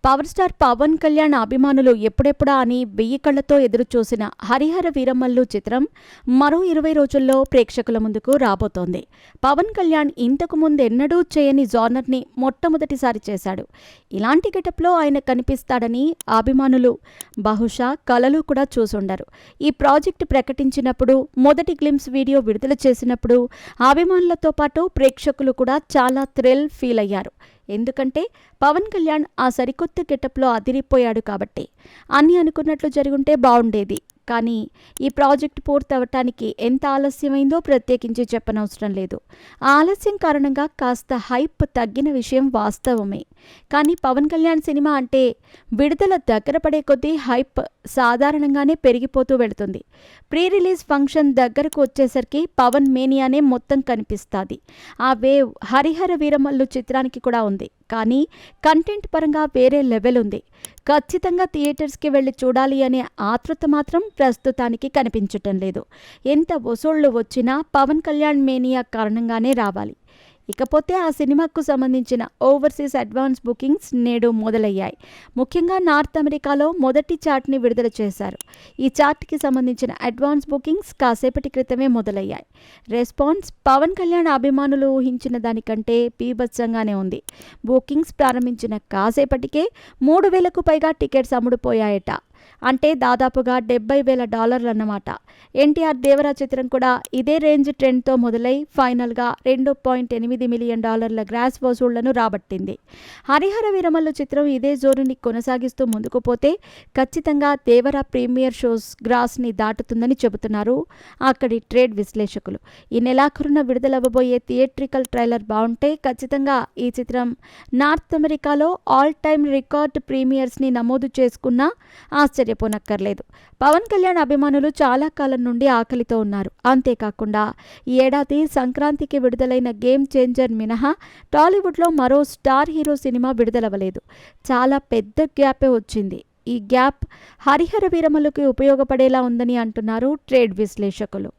Power star Pawan Kalyan అభిమానులు ఎప్పుడెప్పుడా అని వెయ్యి కళ్లతో ఎదురుచూసిన హరిహర వీరమల్లు చిత్రం మరో 20 రోజుల్లో ప్రేక్షకుల ముందుకు రాబోతోంది. పవన్ కళ్యాణ్ ఇంతకు ముందెన్నడూ చేయని జానర్ని మొట్టమొదటిసారి చేశాడు. ఇలాంటి గెటప్లో ఆయన కనిపిస్తాడని అభిమానులు బహుశా కలలు కూడా చూసుండరు. ఈ ప్రాజెక్టు ప్రకటించినప్పుడు, మొదటి గ్లిమ్స్ వీడియో విడుదల చేసినప్పుడు అభిమానులతో పాటు ప్రేక్షకులు కూడా చాలా థ్రిల్ ఫీల్ అయ్యారు. ఎందుకంటే పవన్ కళ్యాణ్ ఆ సరికొత్త గెటప్లో అదిరిపోయాడు కాబట్టి. అన్నీ అనుకున్నట్లు జరుగుంటే బాగుండేది. కానీ ఈ ప్రాజెక్టు పూర్తవటానికి ఎంత ఆలస్యమైందో ప్రత్యేకించి చెప్పనవసరం లేదు. ఆ ఆలస్యం కారణంగా కాస్త హైప్ తగ్గిన విషయం వాస్తవమే. కానీ పవన్ కళ్యాణ్ సినిమా అంటే విడుదల దగ్గర పడే కొద్దీ హైప్ సాధారణంగానే పెరిగిపోతూ వెళుతుంది. ప్రీ రిలీజ్ ఫంక్షన్ దగ్గరకు వచ్చేసరికి పవన్ మేనియానే మొత్తం కనిపిస్తుంది. ఆ వేవ్ హరిహర వీరమల్లు చిత్రానికి కూడా ఉంది. కానీ కంటెంట్ పరంగా వేరే లెవెల్ ఉంది. ఖచ్చితంగా థియేటర్స్కి వెళ్ళి చూడాలి అనే ఆతృత మాత్రం ప్రస్తుతానికి కనిపించటం లేదు. ఎంత వసూళ్లు వచ్చినా పవన్ కళ్యాణ్ మేనియా కారణంగానే రావాలి. ఇకపోతే ఆ సినిమాకు సంబంధించిన ఓవర్సీస్ అడ్వాన్స్ బుకింగ్స్ నేడు మొదలయ్యాయి. ముఖ్యంగా నార్త్ అమెరికాలో మొదటి చార్ట్ని విడుదల చేశారు. ఈ చార్ట్కి సంబంధించిన అడ్వాన్స్ బుకింగ్స్ కాసేపటి క్రితమే మొదలయ్యాయి. రెస్పాన్స్ పవన్ కళ్యాణ్ అభిమానులు ఊహించిన దానికంటే బీభత్సంగానే ఉంది. బుకింగ్స్ ప్రారంభించిన కాసేపటికే 3,000కు పైగా టికెట్స్ అమ్ముడుపోయాయట. అంటే దాదాపుగా $70,000 అన్నమాట. ఎన్టీఆర్ దేవరా చిత్రం కూడా ఇదే రేంజ్ ట్రెండ్తో మొదలై ఫైనల్గా $2.8 మిలియన్ గ్రాస్ వసూళ్లను రాబట్టింది. హరిహర వీరమల్లు చిత్రం ఇదే జోరుని కొనసాగిస్తూ ముందుకు పోతే ఖచ్చితంగా దేవరా ప్రీమియర్ షోస్ గ్రాస్ని దాటుతుందని చెబుతున్నారు అక్కడి ట్రేడ్ విశ్లేషకులు. ఈ నెలాఖరున విడుదలవ్వబోయే థియేట్రికల్ ట్రైలర్ బాగుంటే ఖచ్చితంగా ఈ చిత్రం నార్త్ అమెరికాలో ఆల్ టైమ్ రికార్డ్ ప్రీమియర్స్ని నమోదు చేసుకున్నా ఆశ్చర్యపోనక్కర్లేదు. పవన్ కళ్యాణ్ అభిమానులు చాలా కాలం నుండి ఆకలితో ఉన్నారు. అంతేకాకుండా ఈ ఏడాది సంక్రాంతికి విడుదలైన గేమ్ చేంజర్ మినహా టాలీవుడ్లో మరో స్టార్ హీరో సినిమా విడుదలవ్వలేదు. చాలా పెద్ద గ్యాపే వచ్చింది. ఈ గ్యాప్ హరిహర వీరమల్లుకి ఉపయోగపడేలా ఉందని అంటున్నారు ట్రేడ్ విశ్లేషకులు.